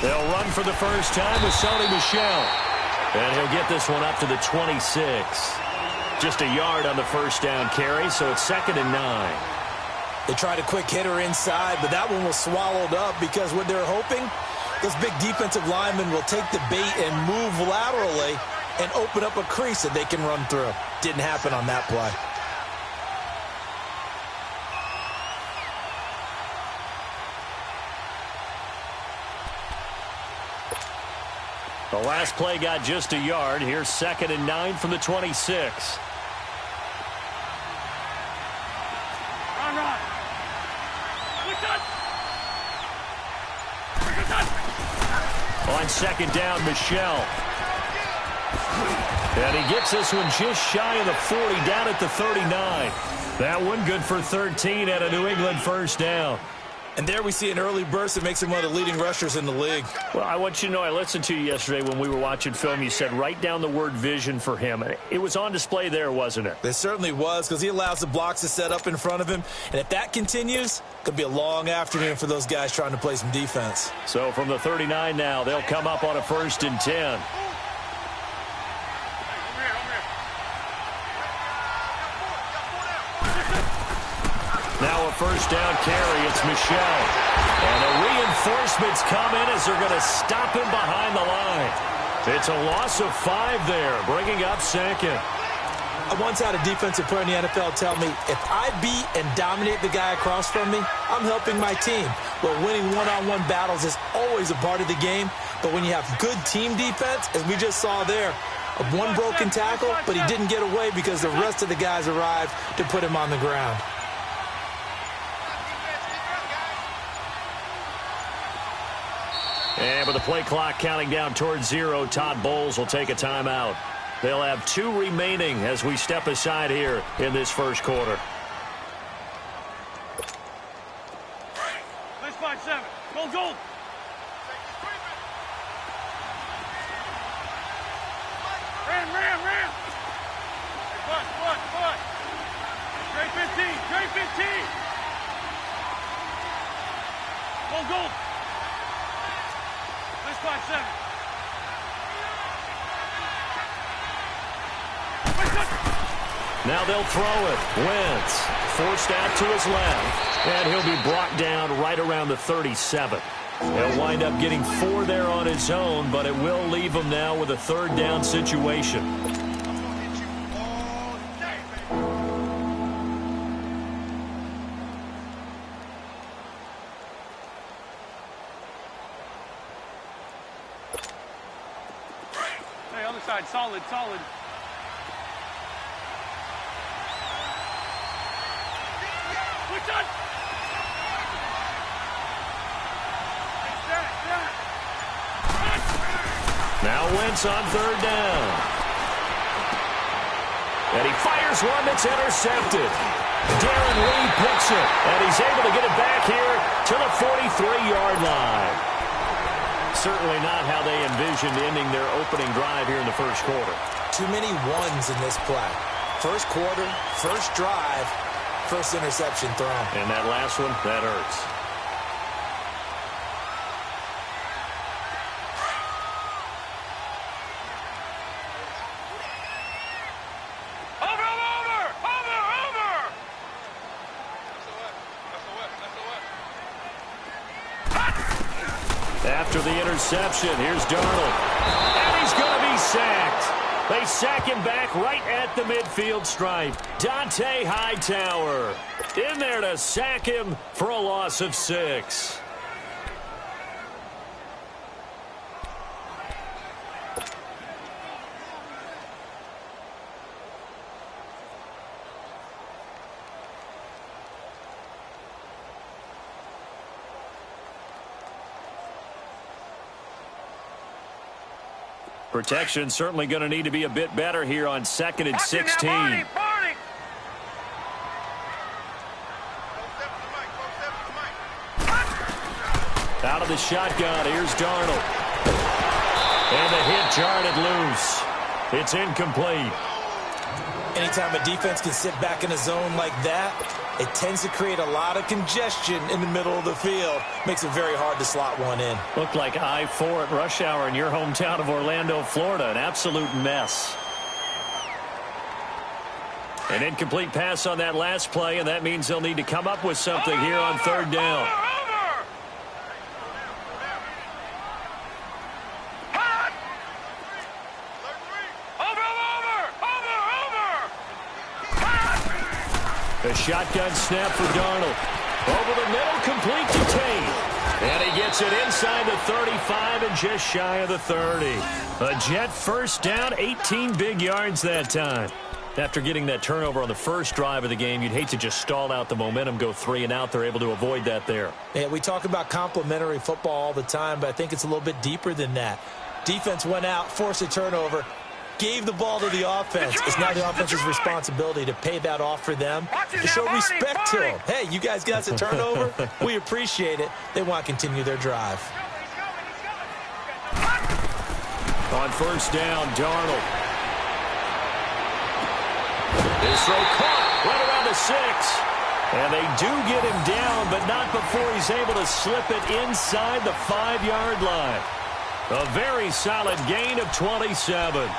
They'll run for the first time with Sony Michel. And he'll get this one up to the 26. Just a yard on the first down carry, so it's 2nd and 9. They tried a quick hitter inside, but that one was swallowed up because what they're hoping, those big defensive linemen will take the bait and move laterally and open up a crease that they can run through. Didn't happen on that play. The last play got just a yard. Here's 2nd and 9 from the 26. On 2nd down, Michel. And he gets this one just shy of the 40, down at the 39. That one good for 13 at a New England first down. And there we see an early burst that makes him one of the leading rushers in the league. Well, I want you to know, I listened to you yesterday when we were watching film. You said write down the word vision for him. It was on display there, wasn't it? It certainly was, because he allows the blocks to set up in front of him. And if that continues, it could be a long afternoon for those guys trying to play some defense. So from the 39 now, they'll come up on a 1st and 10. Now a first down carry. It's Michel. And the reinforcements come in as they're going to stop him behind the line. It's a loss of 5 there, bringing up 2nd. I once had a defensive player in the NFL tell me, if I beat and dominate the guy across from me, I'm helping my team. Well, winning one-on-one battles is always a part of the game. But when you have good team defense, as we just saw there, one broken tackle, but he didn't get away because the rest of the guys arrived to put him on the ground. And with the play clock counting down towards 0, Todd Bowles will take a timeout. They'll have 2 remaining as we step aside here in this first quarter. Nice 5-7. Gold. Ram. Foot. Straight 15. Gold. Nice 5-7. Now they'll throw it. Wentz forced out to his left. And he'll be brought down right around the 37. He'll wind up getting 4 there on his own, but it will leave him now with a 3rd down situation. Hey, other side, solid. Now Wentz on 3rd down. And he fires one that's intercepted. Darren Lee picks it, and he's able to get it back here to the 43-yard line. Certainly not how they envisioned ending their opening drive here in the first quarter. Too many ones in this play. First quarter, first drive, first interception thrown. And that last one, that hurts. After the interception, here's Darnold. And he's going to be sacked. They sack him back right at the midfield stripe. Dante Hightower in there to sack him for a loss of 6. Protection certainly going to need to be a bit better here on 2nd and 16. Out of the shotgun, here's Darnold. And the hit jarred it loose. It's incomplete. Anytime a defense can sit back in a zone like that, it tends to create a lot of congestion in the middle of the field. Makes it very hard to slot one in. Looked like I-4 at rush hour in your hometown of Orlando, Florida. An absolute mess. An incomplete pass on that last play, and that means they'll need to come up with something here on third down. A shotgun snap for Darnold. Over the middle, complete to Tate. And he gets it inside the 35 and just shy of the 30. A Jet first down, 18 big yards that time. After getting that turnover on the first drive of the game, you'd hate to just stall out the momentum, go 3 and out. They're able to avoid that there. Yeah, we talk about complementary football all the time, but I think it's a little bit deeper than that. Defense went out, forced a turnover, gave the ball to the offense. It's now the offense's responsibility to pay that off for them, to show respect to them. Hey, you guys got a turnover? We appreciate it. They want to continue their drive. On first down, Darnold. This throw caught right around the 6. And they do get him down, but not before he's able to slip it inside the 5-yard line. A very solid gain of 27.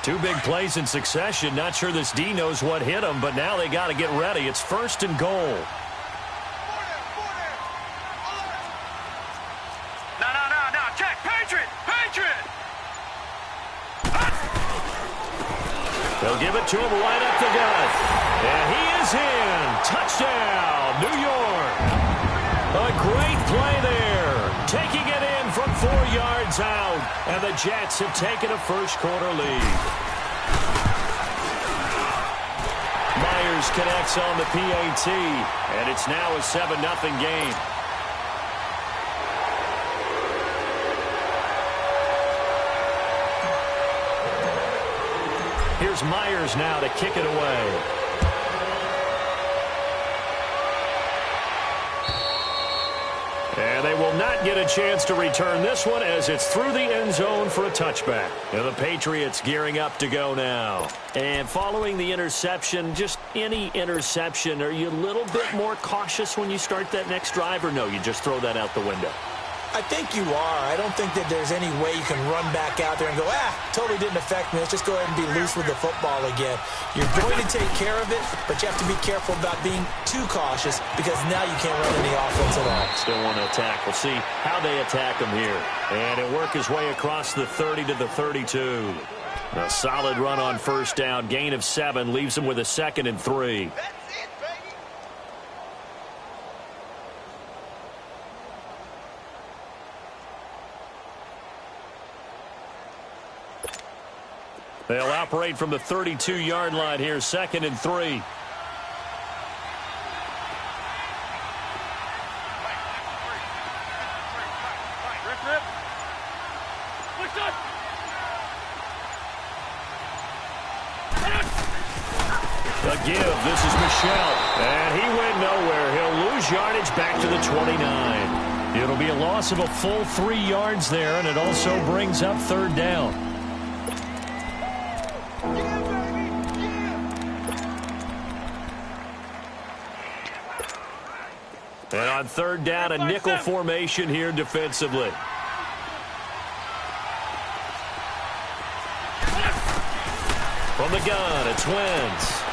Two big plays in succession. Not sure this D knows what hit him, but now they got to get ready. It's first and goal. No. Check. Patriot. They'll give it to him right up the gut. And he is in. Touchdown, New York. A great play there. Taking it in from 4 yards out. And the Jets have taken a first-quarter lead. Myers connects on the PAT. And it's now a 7-0 game. Here's Myers now to kick it away. And they will not get a chance to return this one as it's through the end zone for a touchback. And the Patriots gearing up to go now. And following the interception, just any interception, are you a little bit more cautious when you start that next drive, or no, you just throw that out the window? I think you are. I don't think that there's any way you can run back out there and go, totally didn't affect me. Let's just go ahead and be loose with the football again. You're going to take care of it, but you have to be careful about being too cautious because now you can't run any offense at all. Still want to attack. We'll see how they attack him here. And he'll work his way across the 30 to the 32. A solid run on first down. Gain of 7 leaves him with a 2nd and 3. They'll operate from the 32-yard line here, 2nd and 3. Rip. A give. This is Michel. And he went nowhere. He'll lose yardage back to the 29. It'll be a loss of a full 3 yards there, and it also brings up third down. And on third down, a nickel formation here defensively. From the gun, it's Wentz.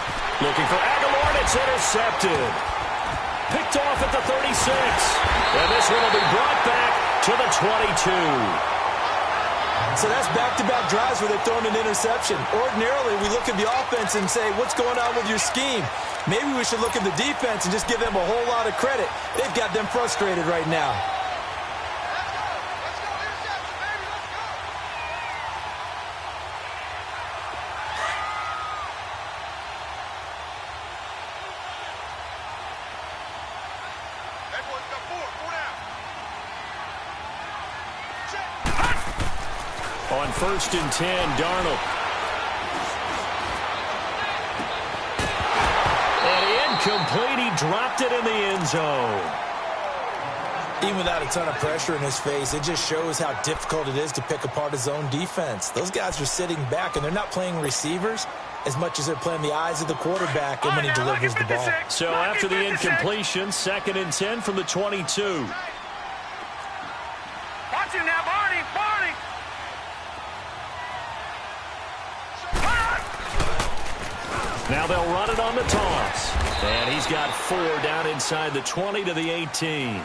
Looking for Aguilar, and it's intercepted. Picked off at the 36. And this one will be brought back to the 22. So that's back-to-back drives where they're throwing an interception. Ordinarily, we look at the offense and say, what's going on with your scheme? Maybe we should look at the defense and just give them a whole lot of credit. They've got them frustrated right now. On 1st and 10, Darnold. Incomplete. He dropped it in the end zone. Even without a ton of pressure in his face, it just shows how difficult it is to pick apart his own defense. Those guys are sitting back, and they're not playing receivers as much as they're playing the eyes of the quarterback and when he delivers the ball. So after the incompletion, 2nd and 10 from the 22. Watch him now, Barney! Barney! Now they'll run it on the toss. And he's got 4 down inside the 20 to the 18.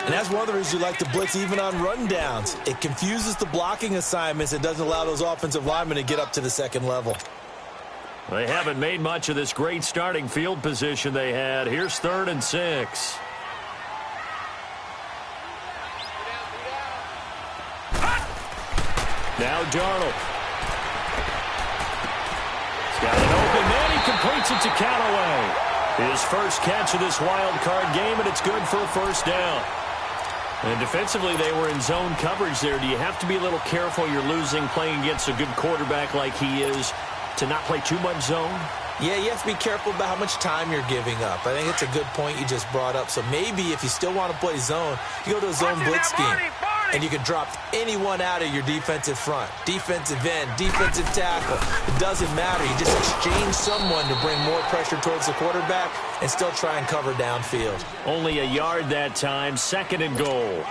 And that's one of the reasons you like to blitz even on rundowns. It confuses the blocking assignments. It doesn't allow those offensive linemen to get up to the second level. They haven't made much of this great starting field position they had. Here's 3rd and 6. Now Darnold. He's got an open man. He completes it to Callaway. His first catch of this wild card game, and it's good for a first down. And defensively, they were in zone coverage there. Do you have to be a little careful? You're losing playing against a good quarterback like he is to not play too much zone? Yeah, you have to be careful about how much time you're giving up. I think it's a good point you just brought up. So maybe if you still want to play zone, you go to a zone blitz scheme. And you can drop anyone out of your defensive front. Defensive end, defensive tackle. It doesn't matter. You just exchange someone to bring more pressure towards the quarterback and still try and cover downfield. Only a yard that time, 2nd and goal.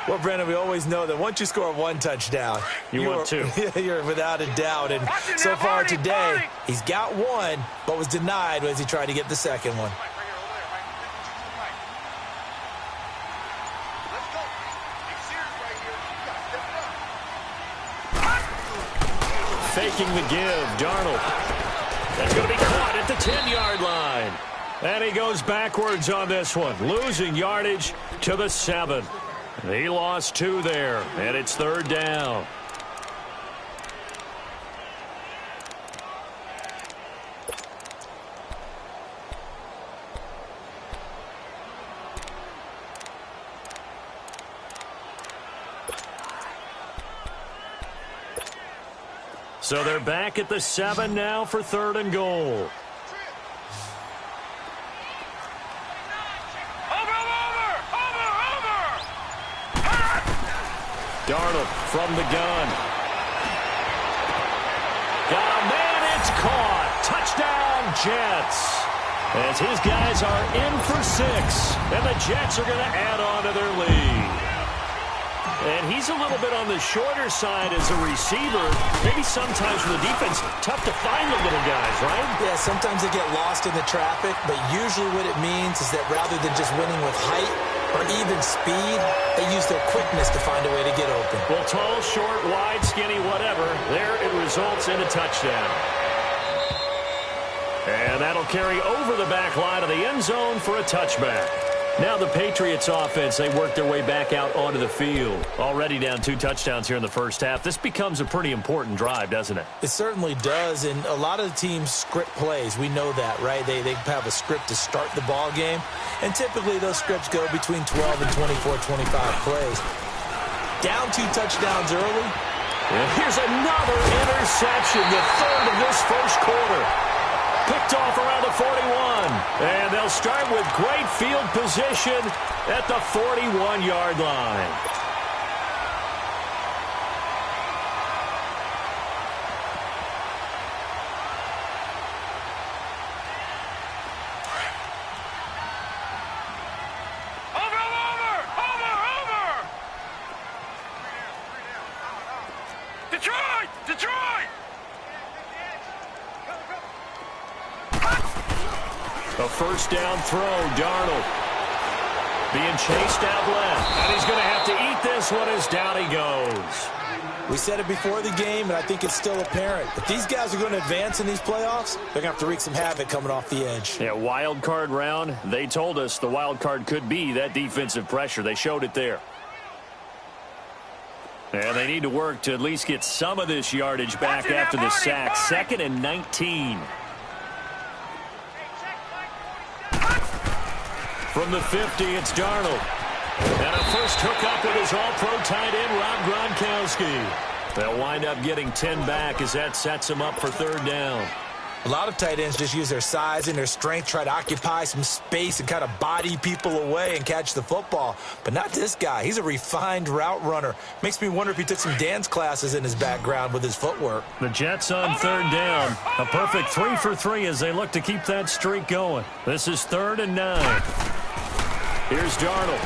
Well, Brandon, we always know that once you score 1 touchdown, want 2. You're without a doubt. And so far today, he's got 1, but was denied as he tried to get the second one. Faking the give, Darnold. That's going to be caught at the 10-yard line. And he goes backwards on this one, losing yardage to the 7. He lost 2 there, and it's 3rd down. So they're back at the 7 now for 3rd and goal. Darnold from the gun. Got a man, it's caught. Touchdown, Jets. As his guys are in for 6, and the Jets are going to add on to their lead. And he's a little bit on the shorter side as a receiver. Maybe sometimes for the defense, tough to find the little guys, right? Yeah, sometimes they get lost in the traffic, but usually what it means is that rather than just winning with height or even speed, they use their quickness to find a way to get open. Well, tall, short, wide, skinny, whatever, there it results in a touchdown. And that'll carry over the back line of the end zone for a touchback. Now the Patriots offense, they work their way back out onto the field. Already down 2 touchdowns here in the first half. This becomes a pretty important drive, doesn't it? It certainly does, and a lot of the teams script plays. We know that, right? They have a script to start the ball game, and typically those scripts go between 12 and 24, 25 plays. Down 2 touchdowns early. And here's another interception, the 3rd of this first quarter. Picked off around the 41. And they'll start with great field position at the 41-yard line. Over! Detroit! Detroit! A first down throw, Darnold. Being chased out left. And he's going to have to eat this one as down he goes. We said it before the game, and I think it's still apparent. If these guys are going to advance in these playoffs, they're going to have to wreak some havoc coming off the edge. Yeah, wild card round. They told us the wild card could be that defensive pressure. They showed it there. And they need to work to at least get some of this yardage back after the sack. 2nd and 19. From the 50, it's Darnold. And a first hookup with his all-pro tight end, Rob Gronkowski. They'll wind up getting 10 back as that sets him up for 3rd down. A lot of tight ends just use their size and their strength, try to occupy some space and kind of body people away and catch the football. But not this guy. He's a refined route runner. Makes me wonder if he took some dance classes in his background with his footwork. The Jets on third down. A perfect 3 for 3 as they look to keep that streak going. This is 3rd and 9. Here's Darnold.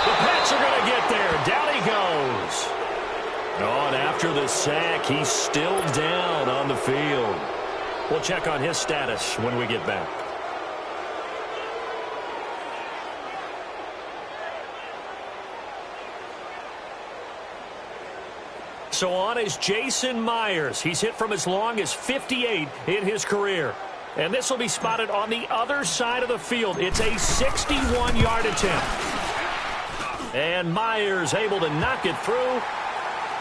The Pats are going to get there. Down he goes. Oh, and after the sack, he's still down on the field. We'll check on his status when we get back. So on is Jason Myers. He's hit from as long as 58 in his career. And this will be spotted on the other side of the field. It's a 61-yard attempt. And Myers able to knock it through.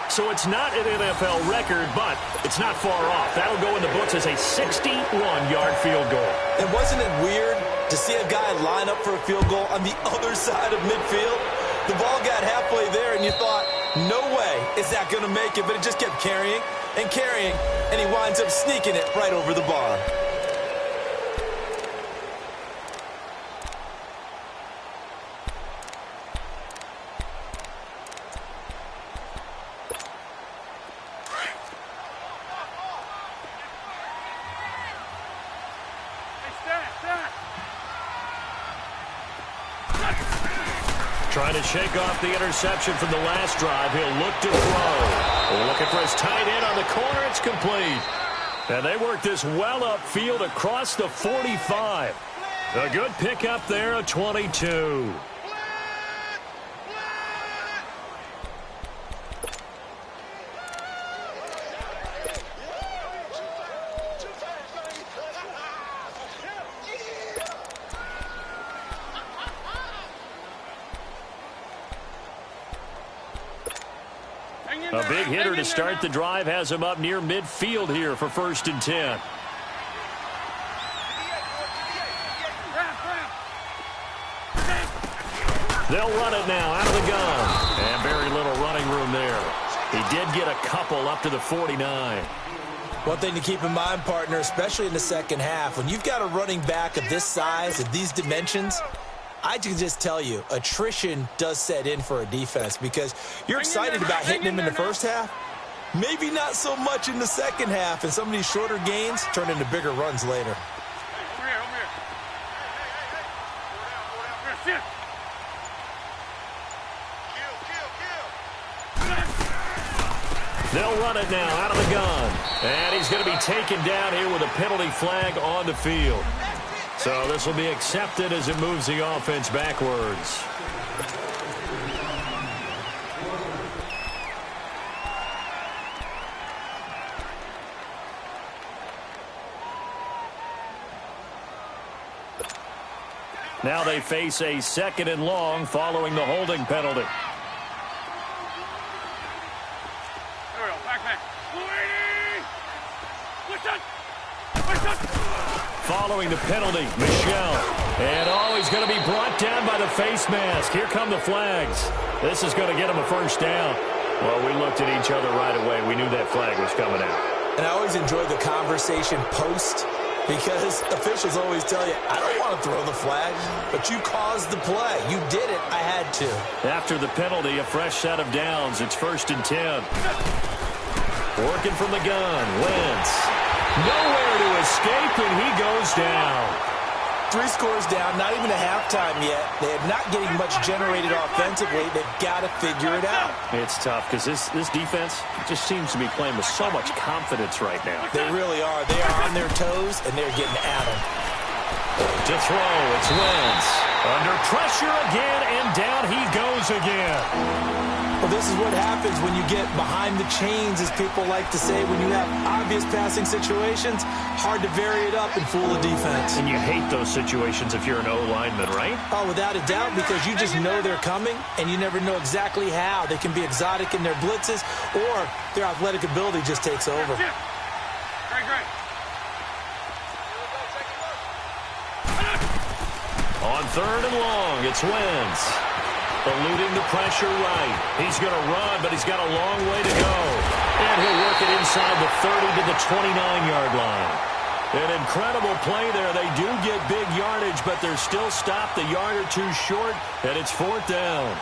So it's not an NFL record, but it's not far off. That'll go in the books as a 61-yard field goal. And wasn't it weird to see a guy line up for a field goal on the other side of midfield? The ball got halfway there, and you thought, no way is that going to make it, but it just kept carrying, and he winds up sneaking it right over the bar. Trying to shake off the interception from the last drive. He'll look to throw. Looking for his tight end on the corner. It's complete. And they work this well upfield across the 45. A good pickup there, a 22. A big hitter to start the drive has him up near midfield here for 1st and 10. They'll run it now out of the gun. And very little running room there. He did get a couple up to the 49. One thing to keep in mind, partner, especially in the second half, when you've got a running back of this size, of these dimensions, I can just tell you, attrition does set in for a defense because you're excited about hitting him in the first half. Maybe not so much in the second half, and some of these shorter gains turn into bigger runs later. They'll run it now out of the gun. And he's going to be taken down here with a penalty flag on the field. So this will be accepted as it moves the offense backwards. Now they face a 2nd and long following the holding penalty. Following the penalty, Michel. And he's going to be brought down by the face mask. Here come the flags. This is going to get him a 1st down. Well, we looked at each other right away. We knew that flag was coming out. And I always enjoy the conversation post because officials always tell you, I don't want to throw the flag, but you caused the play. You did it. I had to. After the penalty, a fresh set of downs. It's 1st and 10. Working from the gun. Wentz. Nowhere to escape, and he goes down. 3 scores down, not even a halftime yet. They're not getting much generated offensively. They've got to figure it out. It's tough because this defense just seems to be playing with so much confidence right now. They really are. They are on their toes, and they're getting at them. To throw, it's Wentz. Under pressure again, and down he goes again. Well, this is what happens when you get behind the chains, as people like to say. When you have obvious passing situations, hard to vary it up and fool the defense. And you hate those situations if you're an O-lineman, right? Oh, without a doubt, because you just know they're coming, and you never know exactly how. They can be exotic in their blitzes, or their athletic ability just takes over. Great. On 3rd and long, it's Wentz. Eluding the pressure right. He's going to run, but he's got a long way to go. And he'll work it inside the 30 to the 29-yard line. An incredible play there. They do get big yardage, but they're still stopped a yard or two short, and it's 4th down.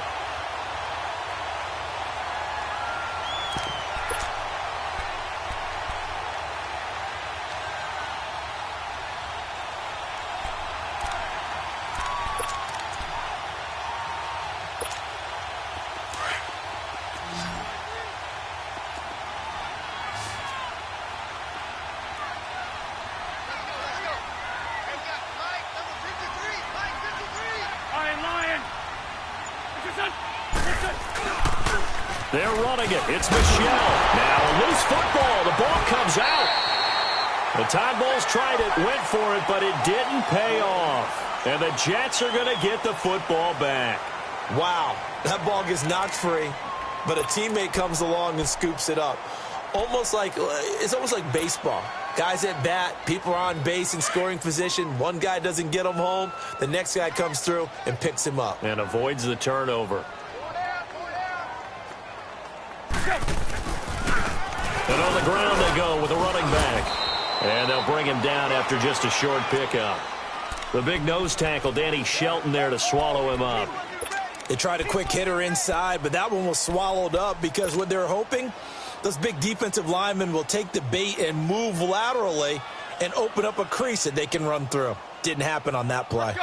They're running it. It's Michelle. Now a loose football. The ball comes out. The Tide Bulls tried it, went for it, but it didn't pay off. And the Jets are going to get the football back. Wow, that ball gets knocked free, but a teammate comes along and scoops it up. It's almost like baseball. Guys at bat, people are on base in scoring position. One guy doesn't get him home. The next guy comes through and picks him up. And avoids the turnover. And on the ground they go with a running back. And they'll bring him down after just a short pickup. The big nose tackle, Danny Shelton, there to swallow him up. They tried a quick hitter inside, but that one was swallowed up because what they're hoping, those big defensive linemen will take the bait and move laterally and open up a crease that they can run through. Didn't happen on that play.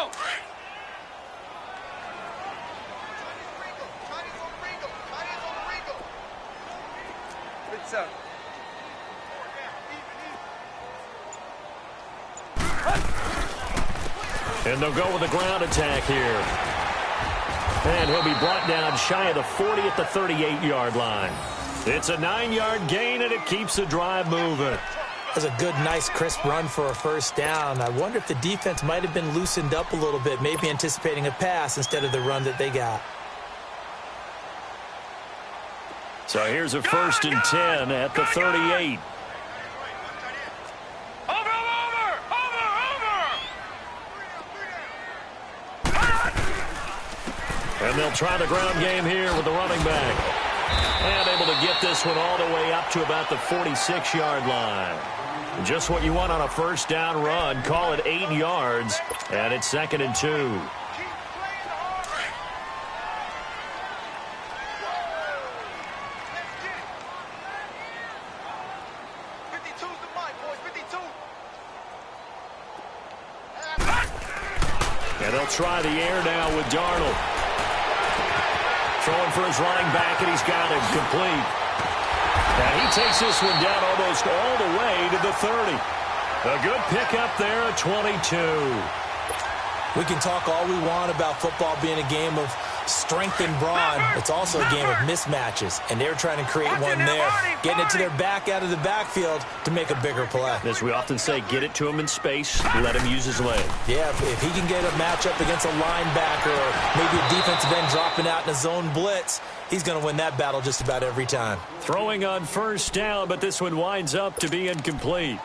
And they'll go with a ground attack here. And he'll be brought down shy of the 40 at the 38-yard line. It's a 9-yard gain, and it keeps the drive moving. That's a good, nice, crisp run for a first down. I wonder if the defense might have been loosened up a little bit, maybe anticipating a pass instead of the run that they got. So here's a 1st and 10 at the 38. And they'll try the ground game here with the running back. And able to get this one all the way up to about the 46-yard line. Just what you want on a first down run. Call it 8 yards. And it's 2nd and 2. And they'll try the air now with Darnold. Throwing for his running back, and he's got him complete. And he takes this one down almost all the way to the 30. A good pickup there at 22. We can talk all we want about football being a game of strength and brawn. It's also a game of mismatches, and they're trying to create one there, getting it to their back out of the backfield to make a bigger play. As we often say, get it to him in space, let him use his leg. Yeah, if he can get a matchup against a linebacker or maybe a defensive end dropping out in a zone blitz, he's going to win that battle just about every time. Throwing on first down, but this one winds up to be incomplete.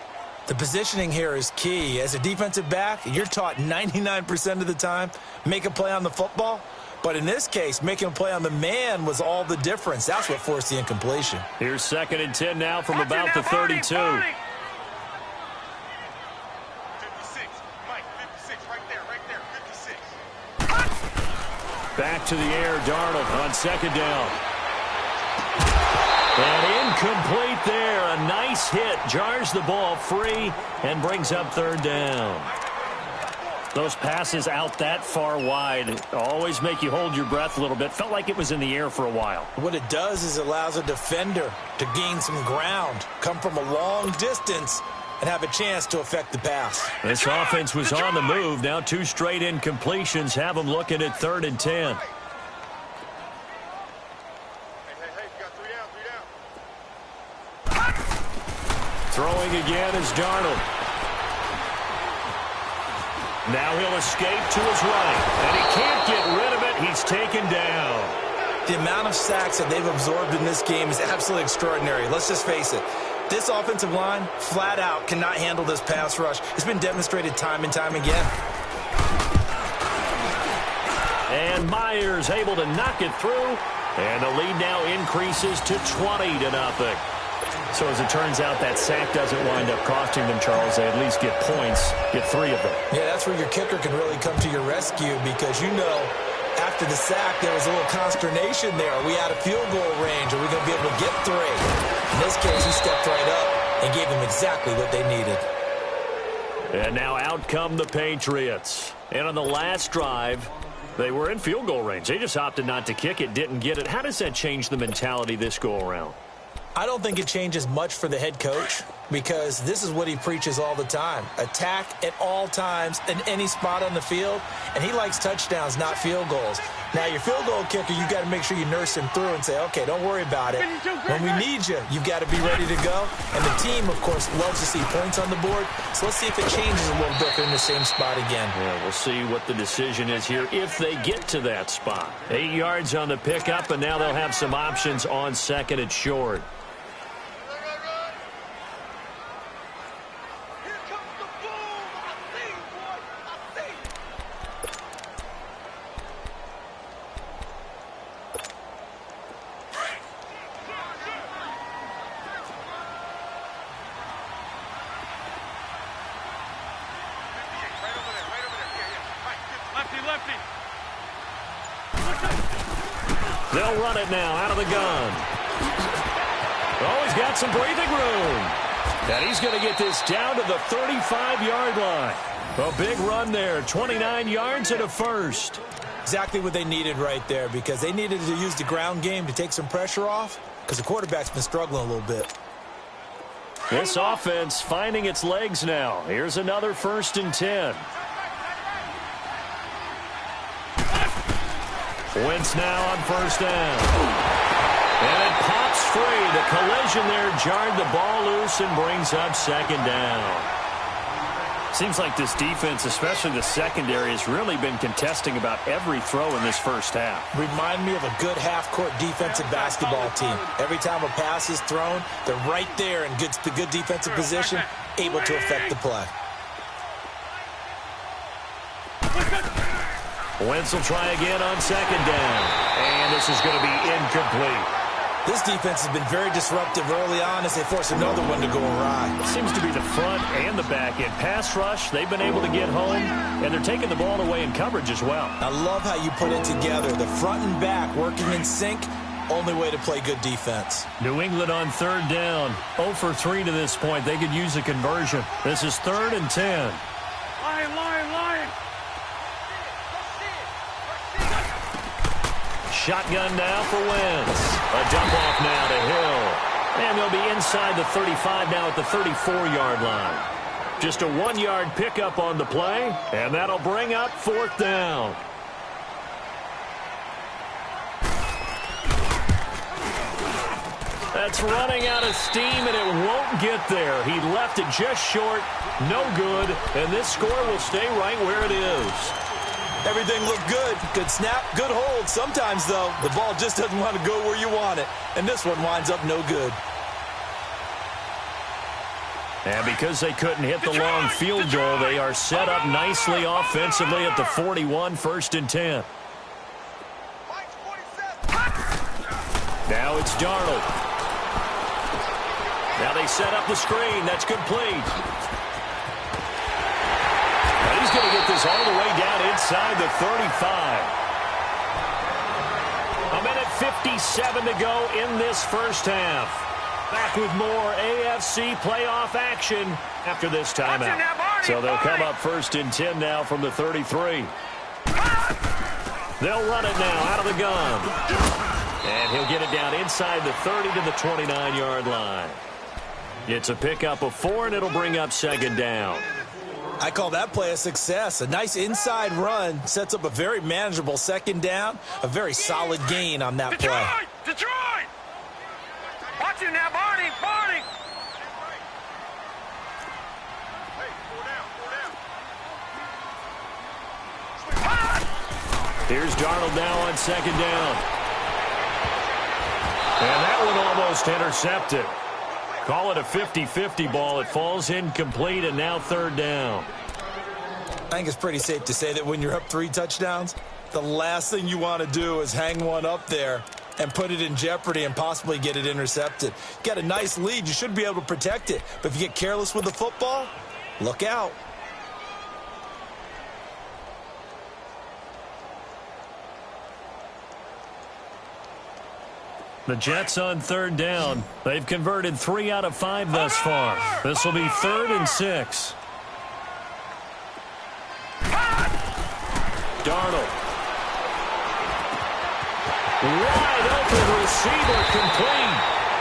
The positioning here is key. As a defensive back, you're taught 99% of the time, make a play on the football. But in this case, making a play on the man was all the difference. That's what forced the incompletion. Here's 2nd and 10 now from about the 32. 56. Mike, 56, right there, 56. Back to the air, Darnold on 2nd down. And incomplete there. A nice hit. Jars the ball free and brings up 3rd down. Those passes out that far wide always make you hold your breath a little bit. Felt like it was in the air for a while. What it does is it allows a defender to gain some ground, come from a long distance, and have a chance to affect the pass. This offense was on the move. Now 2 straight incompletions have them looking at 3rd and 10. Throwing again is Darnold. Now he'll escape to his right, and he can't get rid of it. He's taken down. The amount of sacks that they've absorbed in this game is absolutely extraordinary. Let's just face it. This offensive line, flat out, cannot handle this pass rush. It's been demonstrated time and time again. And Myers able to knock it through, and the lead now increases to 20-0. So as it turns out, that sack doesn't wind up costing them, Charles. They at least get points, get 3 of them. Yeah, that's where your kicker can really come to your rescue because, after the sack, there was a little consternation there. Are we out of field goal range? Are we going to be able to get 3? In this case, he stepped right up and gave them exactly what they needed. And now out come the Patriots. And on the last drive, they were in field goal range. They just opted not to kick it, didn't get it. How does that change the mentality this go-around? I don't think it changes much for the head coach because this is what he preaches all the time. Attack at all times in any spot on the field, and he likes touchdowns, not field goals. Now, your field goal kicker, you've got to make sure you nurse him through and say, okay, don't worry about it. When we need you, you've got to be ready to go. And the team, of course, loves to see points on the board, so let's see if it changes a little bit in the same spot again. Yeah, we'll see what the decision is here if they get to that spot. 8 yards on the pickup, and now they'll have some options on second and short. They'll run it now out of the gun. Oh, he's got some breathing room. And he's going to get this down to the 35-yard line. A big run there, 29 yards and a first. Exactly what they needed right there because they needed to use the ground game to take some pressure off because the quarterback's been struggling a little bit. This offense finding its legs now. Here's another 1st and 10. Wentz now on 1st down. And it pops free. The collision there jarred the ball loose and brings up 2nd down. Seems like this defense, especially the secondary, has really been contesting about every throw in this first half. Remind me of a good half-court defensive basketball team. Every time a pass is thrown, they're right there in good defensive position, able to affect the play. Wentz will try again on 2nd down. And this is going to be incomplete. This defense has been very disruptive early on as they force another one to go awry. It seems to be the front and the back end. Pass rush, they've been able to get home, and they're taking the ball away in coverage as well. I love how you put it together. The front and back working in sync, only way to play good defense. New England on 3rd down. 0 for 3 to this point. They could use a conversion. This is 3rd and 10. Shotgun now for Wentz. A dump off now to Hill. And they'll be inside the 35 now at the 34-yard line. Just a 1-yard pickup on the play, and that'll bring up 4th down. That's running out of steam, and it won't get there. He left it just short, no good, and this score will stay right where it is. Everything looked good. Good snap, good hold. Sometimes, though, the ball just doesn't want to go where you want it. And this one winds up no good. And because they couldn't hit the long field goal, they are set up nicely offensively at the 41, 1st and 10. Now it's Darnold. Now they set up the screen. That's complete. He's going to get this all the way down inside the 35. A minute 57 to go in this first half. Back with more AFC playoff action after this timeout. So they'll come up 1st and 10 now from the 33. They'll run it now out of the gun. And he'll get it down inside the 30 to the 29-yard line. It's a pickup of 4, and it'll bring up 2nd down. I call that play a success. A nice inside run sets up a very manageable 2nd down. A very solid gain on that play. Detroit! Watch it now, Barney! Barney! Here's Darnold now on 2nd down. And that one almost intercepted. Call it a 50-50 ball. It falls incomplete, and now 3rd down. I think it's pretty safe to say that when you're up 3 touchdowns, the last thing you want to do is hang one up there and put it in jeopardy and possibly get it intercepted. You got a nice lead. You should be able to protect it. But if you get careless with the football, look out. The Jets on third down. They've converted 3 out of 5 thus far. This will be 3rd and 6. Darnold. Wide open receiver complete.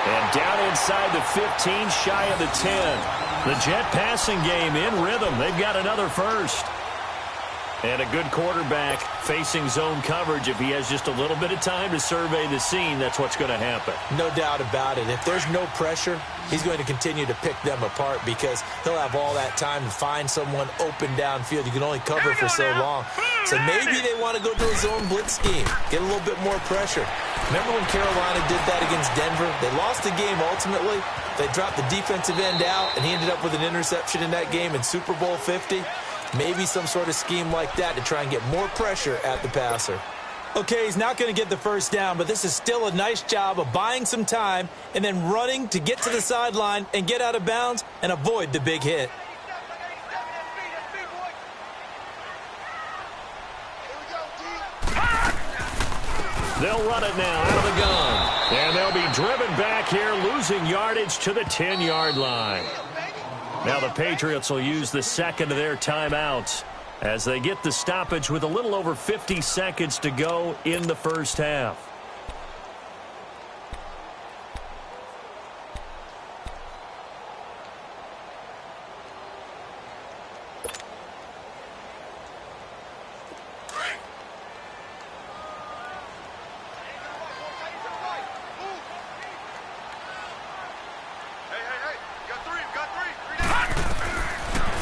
And down inside the 15, shy of the 10. The Jet passing game in rhythm. They've got another first. And a good quarterback facing zone coverage. If he has just a little bit of time to survey the scene, that's what's going to happen. No doubt about it. If there's no pressure, he's going to continue to pick them apart because he'll have all that time to find someone open downfield. You can only cover for so long. So maybe they want to go to a zone blitz scheme, get a little bit more pressure. Remember when Carolina did that against Denver? They lost the game ultimately. They dropped the defensive end out, and he ended up with an interception in that game in Super Bowl 50. Maybe some sort of scheme like that to try and get more pressure at the passer. Okay, he's not going to get the first down, but this is still a nice job of buying some time and then running to get to the sideline and get out of bounds and avoid the big hit. They'll run it now out of the gun. And they'll be driven back here, losing yardage to the 10-yard line. Now the Patriots will use the second of their timeouts as they get the stoppage with a little over 50 seconds to go in the first half.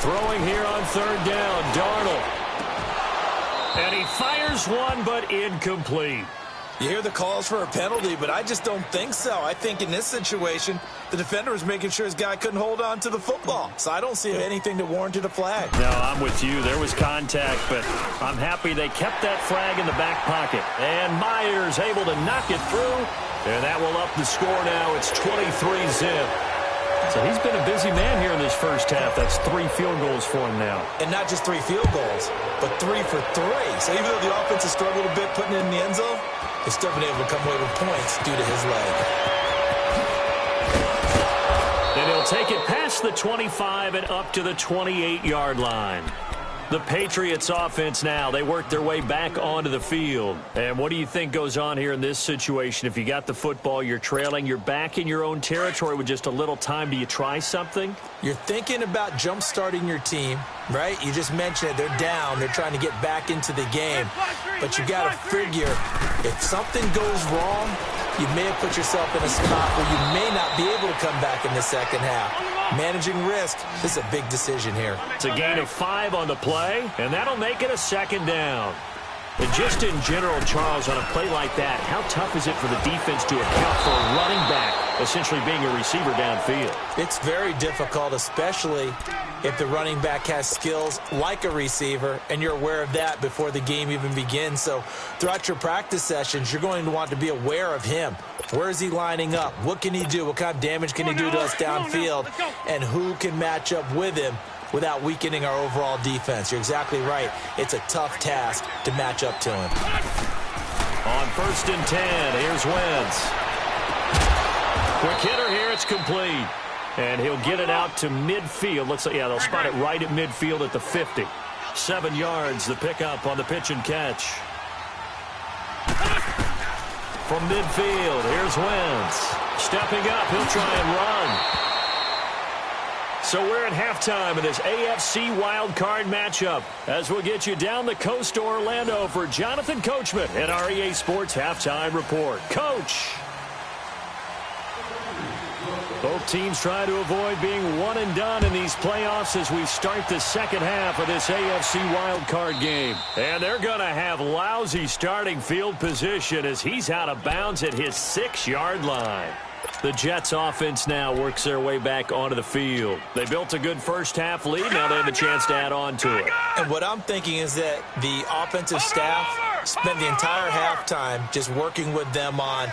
Throwing here on third down, Darnold. And he fires one, but incomplete. You hear the calls for a penalty, but I just don't think so. I think in this situation, the defender was making sure his guy couldn't hold on to the football. So I don't see anything that warranted a flag. No, I'm with you. There was contact, but I'm happy they kept that flag in the back pocket. And Myers able to knock it through. And that will up the score now. It's 23-zip. So he's been a busy man here in this first half. That's 3 field goals for him now. And not just 3 field goals, but 3 for 3. So even though the offense has struggled a bit putting it in the end zone, they've still been able to come away with points due to his leg. And he'll take it past the 25 and up to the 28-yard line. The Patriots offense now, they work their way back onto the field. And what do you think goes on here in this situation? If you got the football, you're trailing, you're back in your own territory with just a little time. Do you try something? You're thinking about jump-starting your team, right? You just mentioned it. They're down. They're trying to get back into the game. But you got to figure if something goes wrong, you may have put yourself in a spot where you may not be able to come back in the second half. Managing risk, this is a big decision here. It's a gain of 5 on the play, and that'll make it a second down. And just in general, Charles, on a play like that, how tough is it for the defense to account for a running back essentially being a receiver downfield? It's very difficult, especially if the running back has skills like a receiver, and you're aware of that before the game even begins. So throughout your practice sessions, you're going to want to be aware of him. Where is he lining up? What can he do? What kind of damage can he do to us downfield? And who can match up with him without weakening our overall defense? You're exactly right. It's a tough task to match up to him. On 1st and 10, here's Wentz. Quick hitter here, it's complete. And he'll get it out to midfield. Looks like, yeah, they'll spot it right at midfield at the 50. 7 yards, the pickup on the pitch and catch. From midfield, here's Wentz. Stepping up, he'll try and run. So we're at halftime of this AFC wildcard matchup as we'll get you down the coast to Orlando for Jonathan Coachman at our EA Sports Halftime Report. Coach! Both teams try to avoid being one and done in these playoffs as we start the second half of this AFC wildcard game. And they're going to have lousy starting field position as he's out of bounds at his 6-yard line. The Jets offense now works their way back onto the field. They built a good first half lead. Now they have a chance to add on to it. And what I'm thinking is that the offensive staff Spend the entire halftime just working with them on,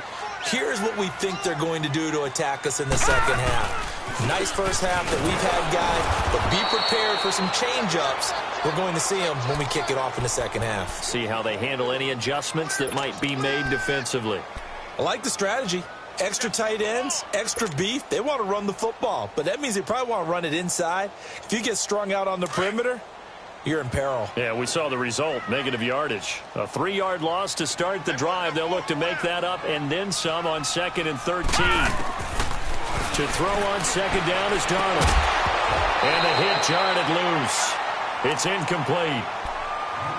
here's what we think they're going to do to attack us in the second half. Nice first half that we've had, guys, but be prepared for some change-ups. We're going to see them when we kick it off in the second half. See how they handle any adjustments that might be made defensively. I like the strategy. Extra tight ends, extra beef. They want to run the football, but that means they probably want to run it inside. If you get strung out on the perimeter, you're in peril. Yeah, we saw the result, negative yardage. A 3-yard loss to start the drive. They'll look to make that up and then some on 2nd and 13. To throw on 2nd down is Darnold. And the hit jarred it loose. It's incomplete.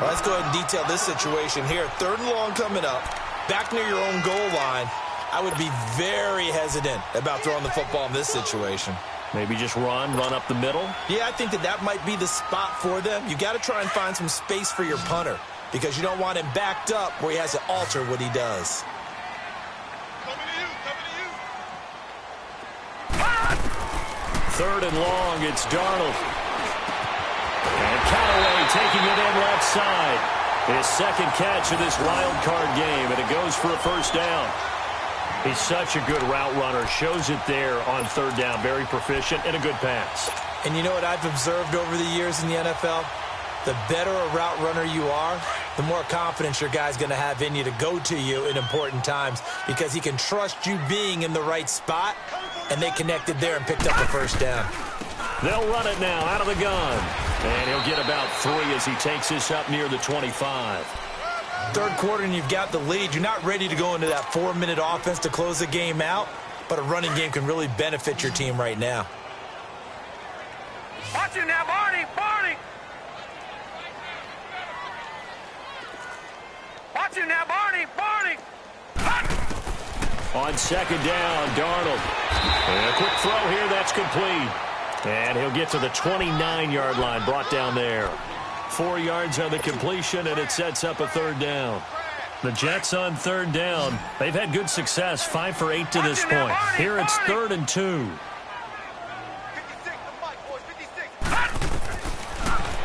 Well, let's go ahead and detail this situation here. 3rd and long coming up. Back near your own goal line. I would be very hesitant about throwing the football in this situation. Maybe just run up the middle? Yeah, I think that might be the spot for them. You got to try and find some space for your punter because you don't want him backed up where he has to alter what he does. Coming to you. 3rd and long, it's Darnold. And Callaway taking it in left side. His 2nd catch of this wild card game, and it goes for a 1st down. He's such a good route runner. Shows it there on 3rd down. Very proficient and a good pass. And you know what I've observed over the years in the NFL? The better a route runner you are, the more confidence your guy's going to have in you to go to you in important times because he can trust you being in the right spot, and they connected there and picked up a 1st down. They'll run it now out of the gun. And he'll get about 3 as he takes this up near the 25. 3rd quarter and you've got the lead. You're not ready to go into that 4-minute offense to close the game out, but a running game can really benefit your team right now. Watch it now, Barney. Watch it now, Barney. On 2nd down, Darnold. And a quick throw here, that's complete. And he'll get to the 29-yard line, brought down there. 4 yards on the completion, and it sets up a 3rd down. The Jets on 3rd down. They've had good success, 5 for 8 to this point. Here it's 3rd and 2.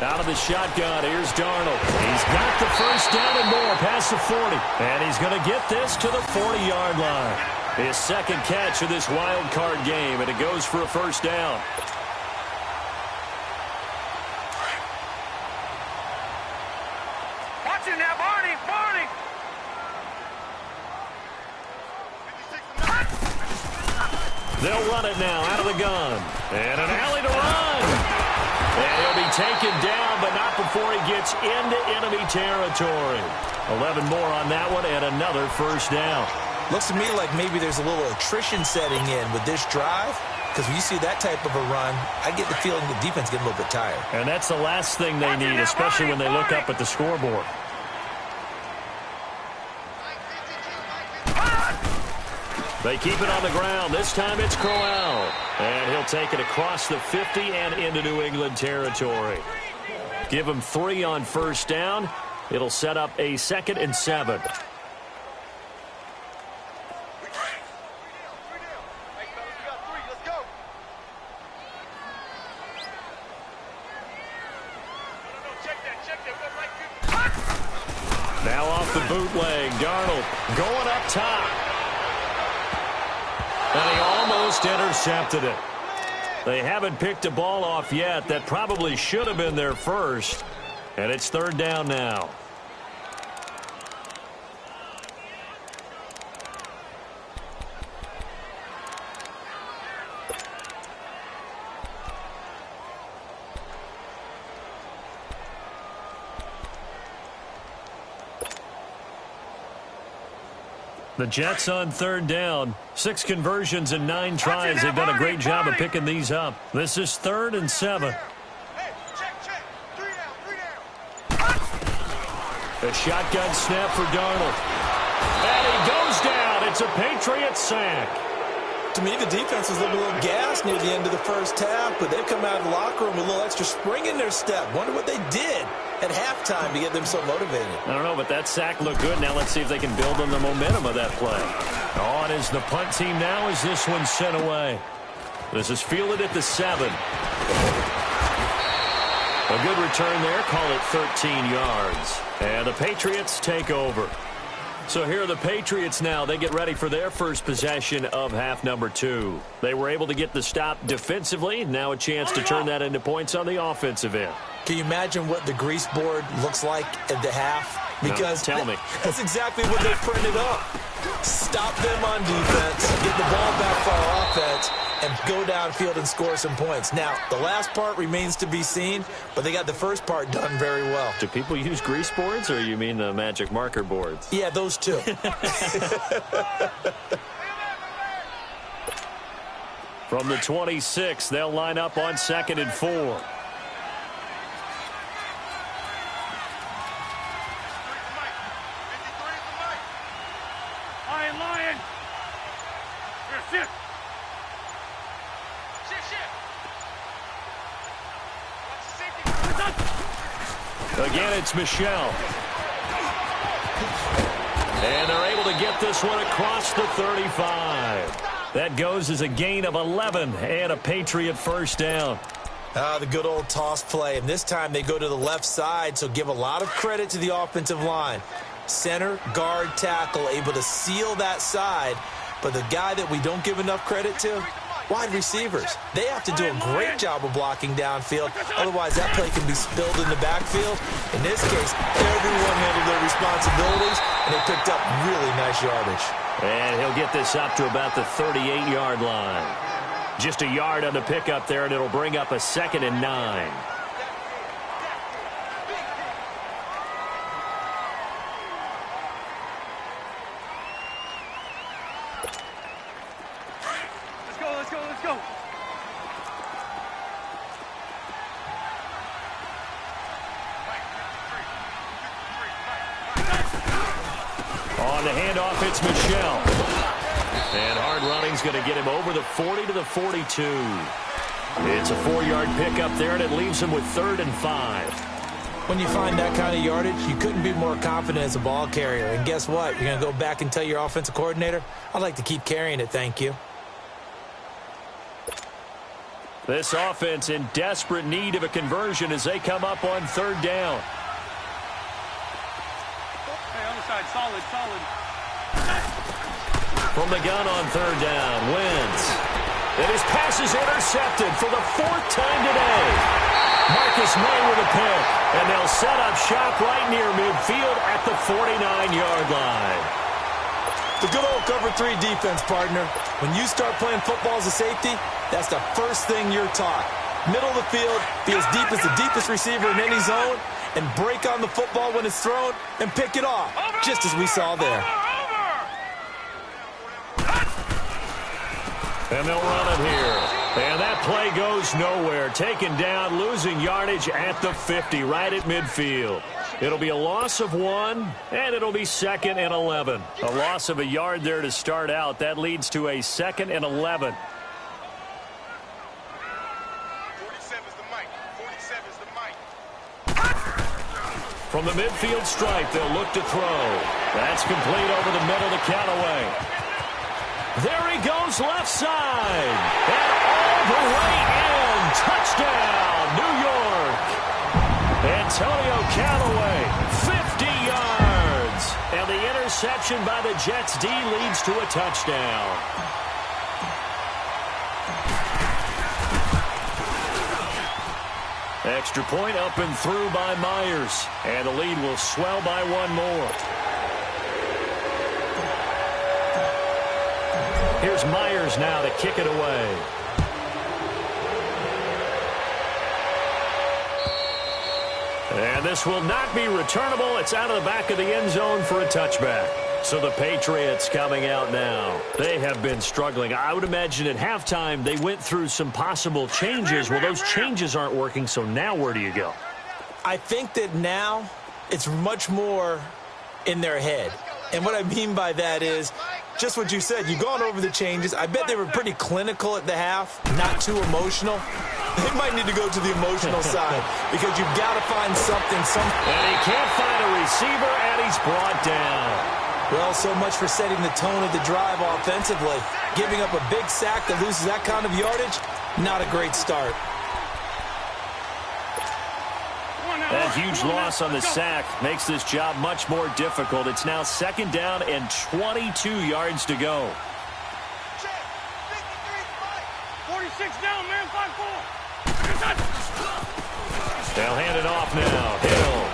Out of the shotgun, here's Darnold. He's got the 1st down and more past the 40. And he's going to get this to the 40-yard line. His 2nd catch of this wild card game, and it goes for a 1st down. Watch it now, Barney. They'll run it now out of the gun. And an alley to run. And he'll be taken down, but not before he gets into enemy territory. 11 more on that one, and another 1st down. Looks to me like maybe there's a little attrition setting in with this drive, because when you see that type of a run, I get the feeling the defense getting a little bit tired. And that's the last thing they need, especially when they look up at the scoreboard. They keep it on the ground. This time it's Crowell. And he'll take it across the 50 and into New England territory. Give him 3 on 1st down. It'll set up a 2nd and 7. Now off the bootleg, Darnold going up top. And he almost intercepted it. They haven't picked a ball off yet. That probably should have been their first. And it's 3rd down now. The Jets on 3rd down. 6 conversions and 9 tries. They've done a great job of picking these up. This is 3rd and 7. A shotgun snap for Darnold. And he goes down. It's a Patriots sack. To me, the defense was looking a little gassed near the end of the first half, but they've come out of the locker room with a little extra spring in their step. Wonder what they did at halftime to get them so motivated. I don't know, but that sack looked good. Now let's see if they can build on the momentum of that play. On is the punt team now as this one's sent away. This is fielded at the 7. A good return there. Call it 13 yards. And the Patriots take over. So here are the Patriots now. They get ready for their first possession of half number 2. They were able to get the stop defensively. Now a chance to turn that into points on the offensive end. Can you imagine what the grease board looks like at the half? Because no, tell me. That's exactly what they printed up. Stop them on defense, get the ball back for our offense, and go downfield and score some points. Now, the last part remains to be seen, but they got the first part done very well. Do people use grease boards, or you mean the magic marker boards? Yeah, those two. From the 26, they'll line up on 2nd and 4. Lion. Here, sit. Again, it's Michelle. And they're able to get this one across the 35. That goes as a gain of 11 and a Patriot first down. The good old toss play. And this time they go to the left side, so give a lot of credit to the offensive line. Center, guard, tackle, able to seal that side. But the guy that we don't give enough credit to, wide receivers. They have to do a great job of blocking downfield. Otherwise, that play can be spilled in the backfield. In this case, everyone handled their responsibilities, and they picked up really nice yardage. And he'll get this up to about the 38-yard line. Just a yard on the pickup there, and it'll bring up a 2nd and 9. Let's go. On the handoff, it's Michelle. And hard running's going to get him over the 40 to the 42. It's a 4-yard pickup there, and it leaves him with 3rd and 5. When you find that kind of yardage, you couldn't be more confident as a ball carrier. And guess what? You're going to go back and tell your offensive coordinator, I'd like to keep carrying it, thank you. This offense in desperate need of a conversion as they come up on 3rd down. Hey, other side, solid. From the gun on 3rd down, Wentz. And his pass is intercepted for the 4th time today. Marcus May with a pick, and they'll set up shop right near midfield at the 49-yard line. The good old cover 3 defense, partner. When you start playing football as a safety, that's the first thing you're taught. Middle of the field, be as deep as the deepest receiver in any zone, and break on the football when it's thrown and pick it off, just as we saw there. And they'll run it here. And that play goes nowhere. Taken down, losing yardage at the 50, right at midfield. It'll be a loss of 1, and it'll be 2nd and 11. A loss of a yard there to start out. That leads to a 2nd and 11. 47's the mic. 47's the mic. From the midfield stripe, they'll look to throw. That's complete over the middle to Callaway. There he goes left side. And all the way in. Touchdown, New York. Antonio Callaway, 50 yards. And the interception by the Jets D leads to a touchdown. Extra point up and through by Myers. And the lead will swell by 1 more. Here's Myers now to kick it away. And this will not be returnable. It's out of the back of the end zone for a touchback. So the Patriots coming out now. They have been struggling. I would imagine at halftime they went through some possible changes. Well, those changes aren't working, so now where do you go? I think that now it's much more in their head. And what I mean by that is just what you said. You've gone over the changes. I bet they were pretty clinical at the half, not too emotional. They might need to go to the emotional side because you've got to find something. And he can't find a receiver, and he's brought down. Well, so much for setting the tone of the drive offensively. Giving up a big sack that loses that kind of yardage, not a great start. That huge loss on the sack makes this job much more difficult. It's now 2nd down and 22 yards to go. 46 down, man. 5-4. They'll hand it off now. Hill.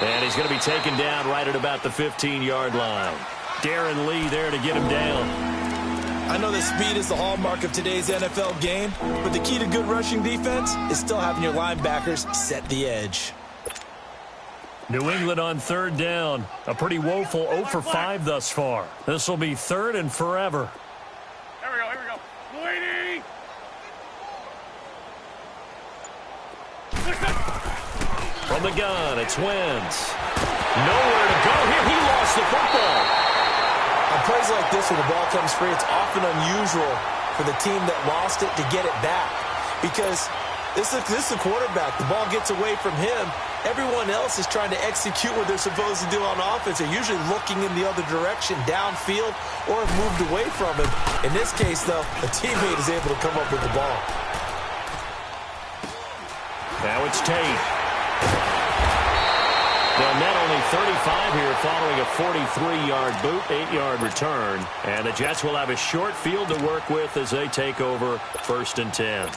And he's going to be taken down right at about the 15-yard line. Darren Lee there to get him down. I know that speed is the hallmark of today's NFL game, but the key to good rushing defense is still having your linebackers set the edge. New England on 3rd down. A pretty woeful 0 for 5 thus far. This will be 3rd and forever. Here we go. Waiting. From the gun, it's Wentz. Nowhere to go here. He lost the football. On plays like this where the ball comes free, it's often unusual for the team that lost it to get it back. Because this is a quarterback. The ball gets away from him. Everyone else is trying to execute what they're supposed to do on offense. They're usually looking in the other direction, downfield, or have moved away from him. In this case, though, a teammate is able to come up with the ball. Now it's Tate. They'll net only 35 here following a 43-yard boot, 8-yard return. And the Jets will have a short field to work with as they take over 1st and 10.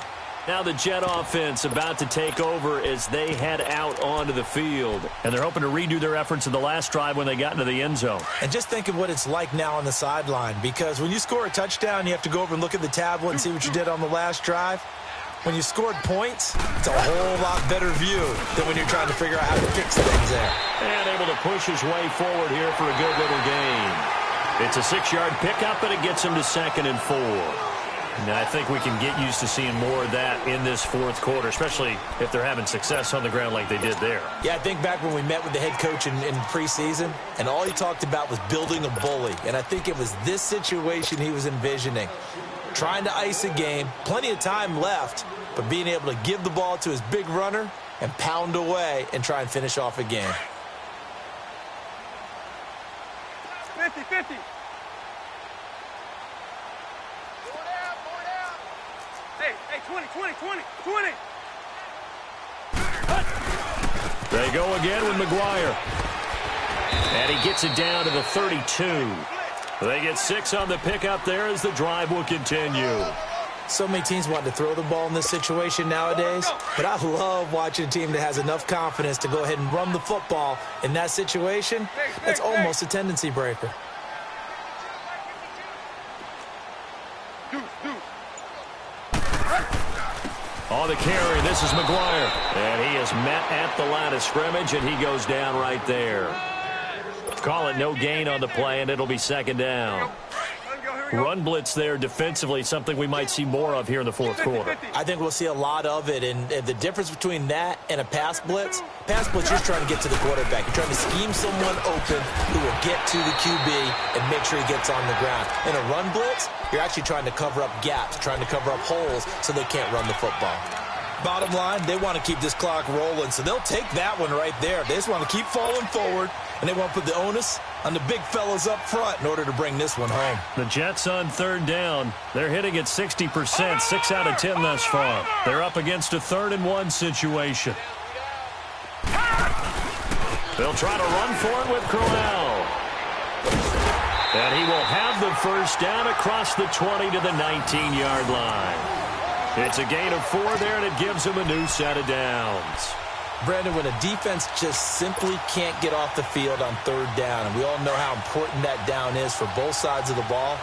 Now the Jet offense about to take over as they head out onto the field. And they're hoping to redo their efforts in the last drive when they got into the end zone. And just think of what it's like now on the sideline. Because when you score a touchdown, you have to go over and look at the tablet and see what you did on the last drive. When you scored points, it's a whole lot better view than when you're trying to figure out how to fix things there. And able to push his way forward here for a good little gain. It's a 6-yard pickup, and it gets him to 2nd and 4. Now, I think we can get used to seeing more of that in this 4th quarter, especially if they're having success on the ground like they did there. Yeah, I think back when we met with the head coach in preseason, and all he talked about was building a bully. And I think it was this situation he was envisioning. Trying to ice a game, plenty of time left, but being able to give the ball to his big runner and pound away and try and finish off a game. 50-50. Hey, 20. They go again with McGuire. And he gets it down to the 32. They get 6 on the pickup there as the drive will continue. So many teams want to throw the ball in this situation nowadays, but I love watching a team that has enough confidence to go ahead and run the football. In that situation, that's almost a tendency breaker. On the carry, this is McGuire. And he is met at the line of scrimmage, and he goes down right there. Call it no gain on the play, and it'll be 2nd down. Run blitz there defensively, something we might see more of here in the 4th quarter. I think we'll see a lot of it, and the difference between that and a pass blitz, you're just trying to get to the quarterback. You're trying to scheme someone open who will get to the QB and make sure he gets on the ground. In a run blitz, you're actually trying to cover up gaps, trying to cover up holes so they can't run the football. Bottom line, they want to keep this clock rolling, so they'll take that one right there. They just want to keep falling forward, and they want to put the onus on the big fellas up front in order to bring this one home. The Jets on 3rd down. They're hitting at 60%, 6 out of 10 thus far. They're up against a 3rd and 1 situation. They'll try to run for it with Crowell. And he will have the 1st down across the 20 to the 19-yard line. It's a gain of 4 there, and it gives him a new set of downs. Brandon, when a defense just simply can't get off the field on 3rd down, and we all know how important that down is for both sides of the ball,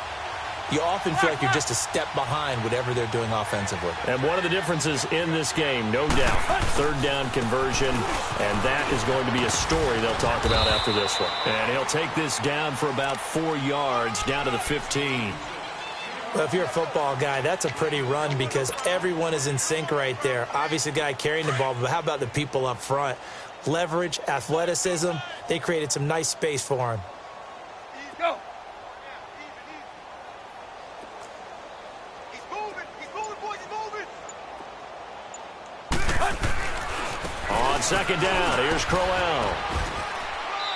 you often feel like you're just a step behind whatever they're doing offensively. And one of the differences in this game, no doubt, 3rd down conversion, and that is going to be a story they'll talk about after this one. And he'll take this down for about 4 yards, down to the 15. Well, if you're a football guy, that's a pretty run because everyone is in sync right there. Obviously, the guy carrying the ball, but how about the people up front? Leverage, athleticism, they created some nice space for him. Go. On 2nd down, here's Crowell.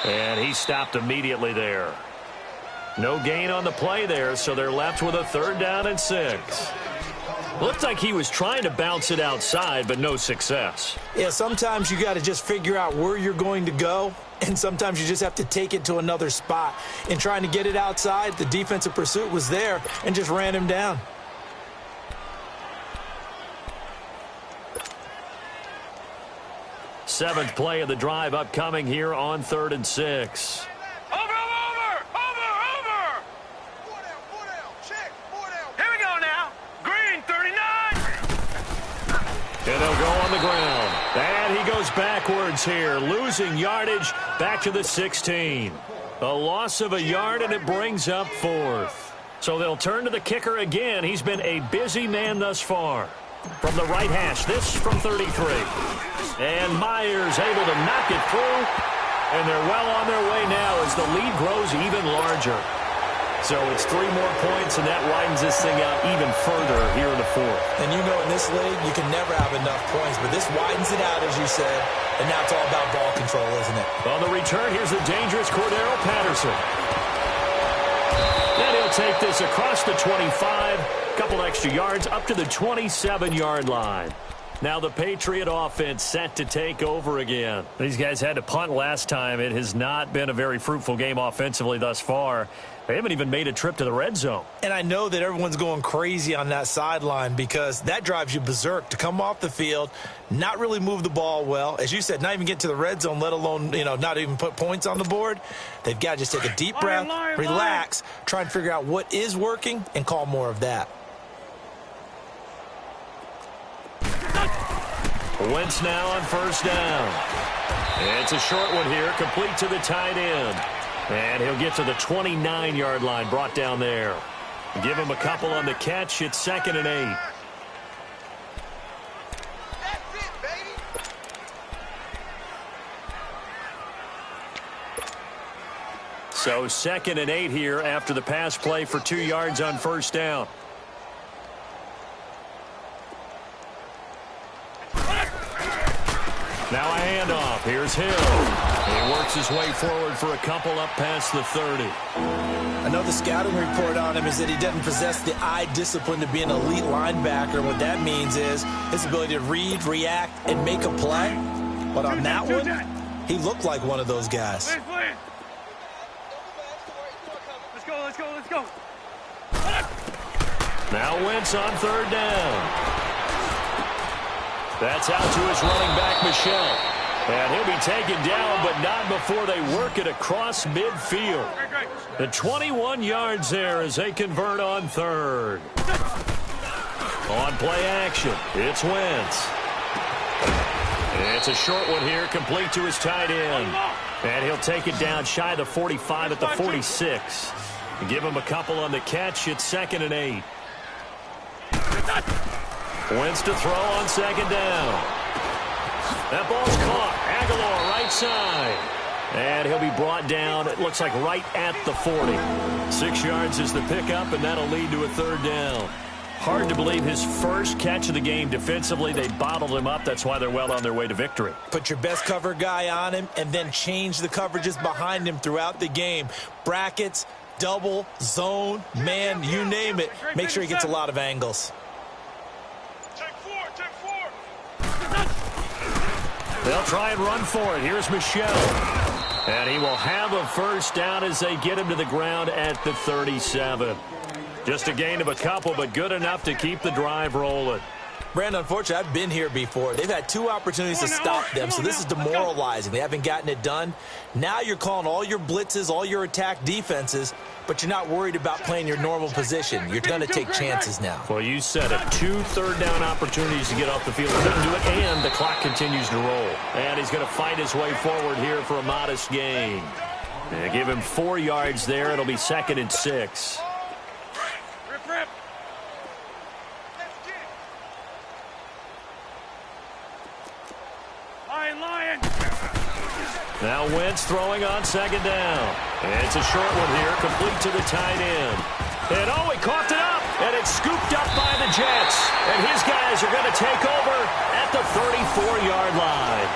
And he stopped immediately there. No gain on the play there, so they're left with a 3rd down and 6. Looked like he was trying to bounce it outside, but no success. Yeah, sometimes you got to just figure out where you're going to go, and sometimes you just have to take it to another spot. In trying to get it outside, the defensive pursuit was there and just ran him down. Seventh play of the drive upcoming here on 3rd and 6. Over! Four down. Check. 4 down. Here we go now. Green, 39. And he'll go on the ground. And he goes backwards here, losing yardage back to the 16. A loss of a yard, and it brings up 4th. So they'll turn to the kicker again. He's been a busy man thus far. From the right hash, this from 33. And Myers able to knock it through. And they're well on their way now as the lead grows even larger. So it's 3 more points, and that widens this thing out even further here in the 4th. And you know in this league, you can never have enough points, but this widens it out, as you said. And now it's all about ball control, isn't it? On the return, here's the dangerous Cordero Patterson. And he'll take this across the 25. Couple extra yards up to the 27-yard line. Now the Patriot offense set to take over again. These guys had to punt last time. It has not been a very fruitful game offensively thus far. They haven't even made a trip to the red zone. And I know that everyone's going crazy on that sideline because that drives you berserk to come off the field, not really move the ball well. As you said, not even get to the red zone, let alone, not even put points on the board. They've got to just take a deep breath, relax, try and figure out what is working, and call more of that. Wentz now on 1st down. It's a short one here, complete to the tight end. And he'll get to the 29-yard line, brought down there. Give him a couple on the catch. It's 2nd and 8. That's it, baby. So 2nd and 8 here after the pass play for 2 yards on 1st down. Now a handoff. Here's Hill. He works his way forward for a couple up past the 30. I know the scouting report on him is that he doesn't possess the eye discipline to be an elite linebacker. What that means is his ability to read, react, and make a play. But on that one, he looked like one of those guys. Let's go. Now Wentz on 3rd down. That's out to his running back, Michelle. And he'll be taken down, but not before they work it across midfield. The 21 yards there as they convert on 3rd. On play action, it's Wentz. It's a short one here, complete to his tight end. And he'll take it down shy of the 45 at the 46. Give him a couple on the catch. It's 2nd and 8. Wentz to throw on 2nd down. That ball's caught. Aguilar right side. And he'll be brought down, it looks like right at the 40. 6 yards is the pickup, and that'll lead to a 3rd down. Hard to believe his first catch of the game defensively. They bottled him up. That's why they're well on their way to victory. Put your best cover guy on him and then change the coverages behind him throughout the game. Brackets, double, zone, man, you name it. Make sure he gets a lot of angles. They'll try and run for it. Here's Michelle. And he will have a 1st down as they get him to the ground at the 37. Just a gain of a couple, but good enough to keep the drive rolling. Brandon, unfortunately, I've been here before. They've had 2 opportunities to stop them, so this is demoralizing. They haven't gotten it done. Now you're calling all your blitzes, all your attack defenses, but you're not worried about playing your normal position. You're going to take chances now. Well, you said it. 2 third-down opportunities to get off the field. Couldn't do it, and the clock continues to roll. And he's going to fight his way forward here for a modest gain. They give him 4 yards there. It'll be 2nd and 6. Rip. Lion. Now Wentz throwing on 2nd down. It's a short one here, complete to the tight end. And he coughed it up, and it's scooped up by the Jets. And his guys are going to take over at the 34-yard line.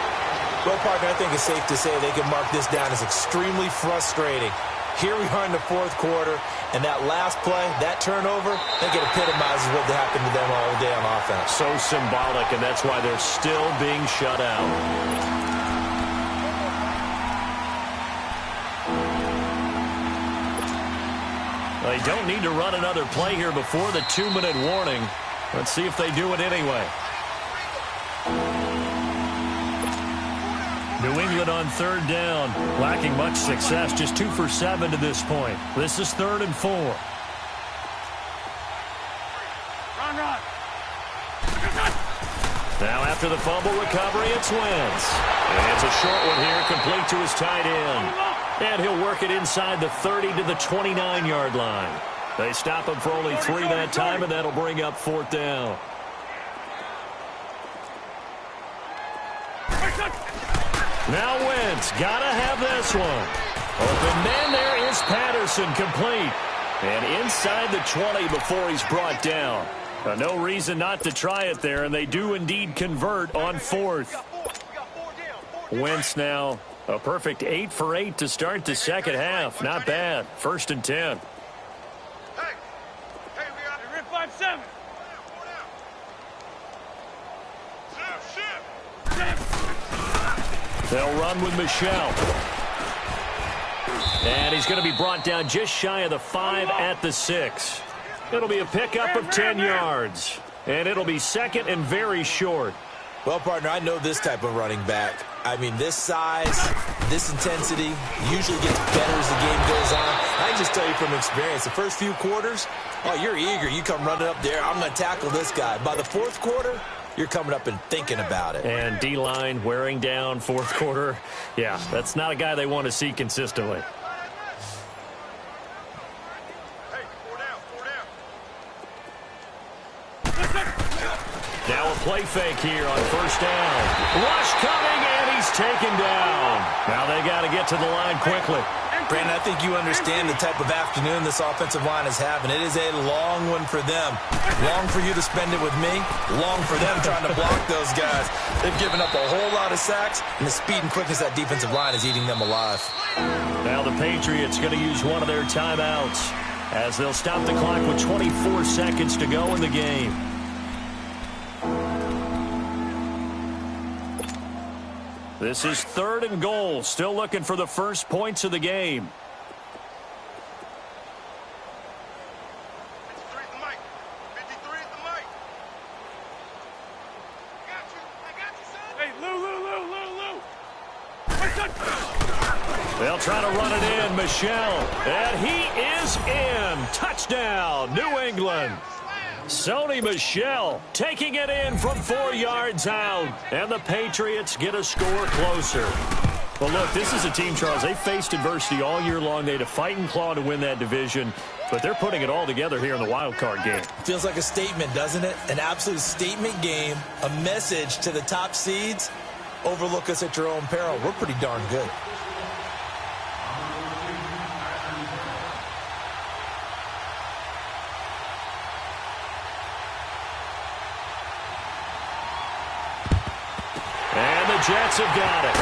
Well, partner, I think it's safe to say they can mark this down as extremely frustrating. Here we are in the fourth quarter, and that last play, that turnover, I think it epitomizes what happened to them all day on offense. So symbolic, and that's why they're still being shut out. They don't need to run another play here before the 2-minute warning. Let's see if they do it anyway. New England on third down, lacking much success, just 2 for 7 to this point. This is 3rd and 4. Run, run. Now after the fumble recovery, it's Wentz. And it's a short one here, complete to his tight end. And he'll work it inside the 30 to the 29-yard line. They stop him for only 3 that time, and that'll bring up 4th down. Now Wentz, gotta have this one. Open man there is Patterson, complete. And inside the 20 before he's brought down. No reason not to try it there, and they do indeed convert on 4th. Wentz now a perfect 8 for 8 to start the second half. Not bad. 1st and 10. Hey, we got it. Rip 5-7. They'll run with Michelle. And he's going to be brought down just shy of the 5 at the 6. It'll be a pickup of 10 yards. And it'll be 2nd and very short. Well, partner, I know this type of running back. I mean, this size, this intensity usually gets better as the game goes on. I can just tell you from experience, the first few quarters, oh, you're eager. You come running up there, I'm going to tackle this guy. By the 4th quarter, you're coming up and thinking about it. And D-line wearing down 4th quarter. Yeah, that's not a guy they want to see consistently. Now a play fake here on 1st down. Rush coming, and he's taken down. Now they got to get to the line quickly. Brandon, I think you understand the type of afternoon this offensive line is having. It is a long one for them. Long for you to spend it with me. Long for them trying to block those guys. They've given up a whole lot of sacks, and the speed and quickness of that defensive line is eating them alive. Now the Patriots going to use one of their timeouts as they'll stop the clock with 24 seconds to go in the game. This is 3rd and goal. Still looking for the first points of the game. 53 at the mic. 53 at the mic. I got you, son. Hey, Lou. They'll try to run it in. Michelle. And he is in. Touchdown, New England. Sony Michel taking it in from 4 yards out. And the Patriots get a score closer. Well, look, this is a team, Charles. They faced adversity all year long. They had to fight and claw to win that division. But they're putting it all together here in the wild card game. Feels like a statement, doesn't it? An absolute statement game. A message to the top seeds. Overlook us at your own peril. We're pretty darn good. Jets have got it.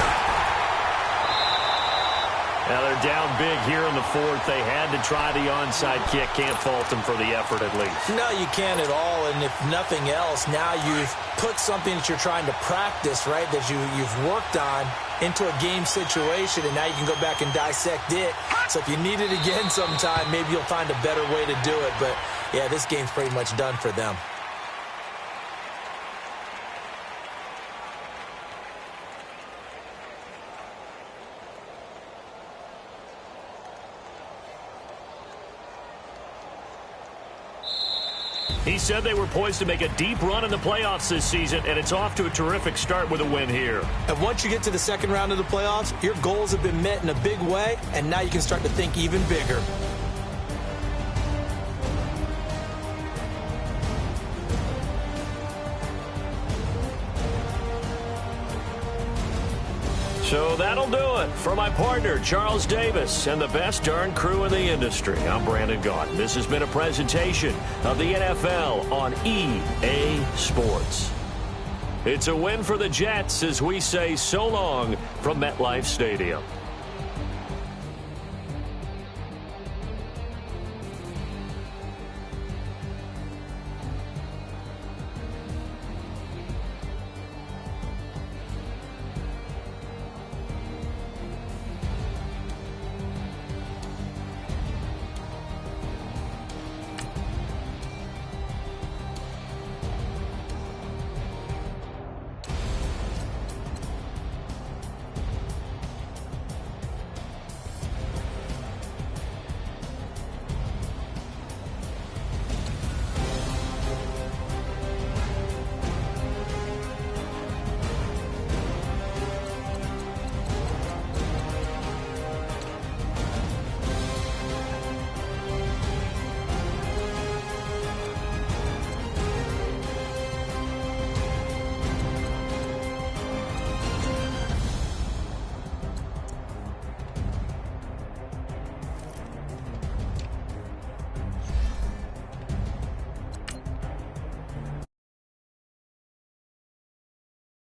Now they're down big here in the 4th. They had to try the onside kick. Can't fault them for the effort at least. No, you can't at all. And if nothing else, now you've put something that you're trying to practice, right, that you've worked on into a game situation, and now you can go back and dissect it. So if you need it again sometime, maybe you'll find a better way to do it. But, yeah, this game's pretty much done for them. He said they were poised to make a deep run in the playoffs this season, and it's off to a terrific start with a win here. And once you get to the second round of the playoffs, your goals have been met in a big way, and now you can start to think even bigger. So that'll do it. For my partner, Charles Davis, and the best darn crew in the industry, I'm Brandon Gaudin. This has been a presentation of the NFL on EA Sports. It's a win for the Jets as we say so long from MetLife Stadium.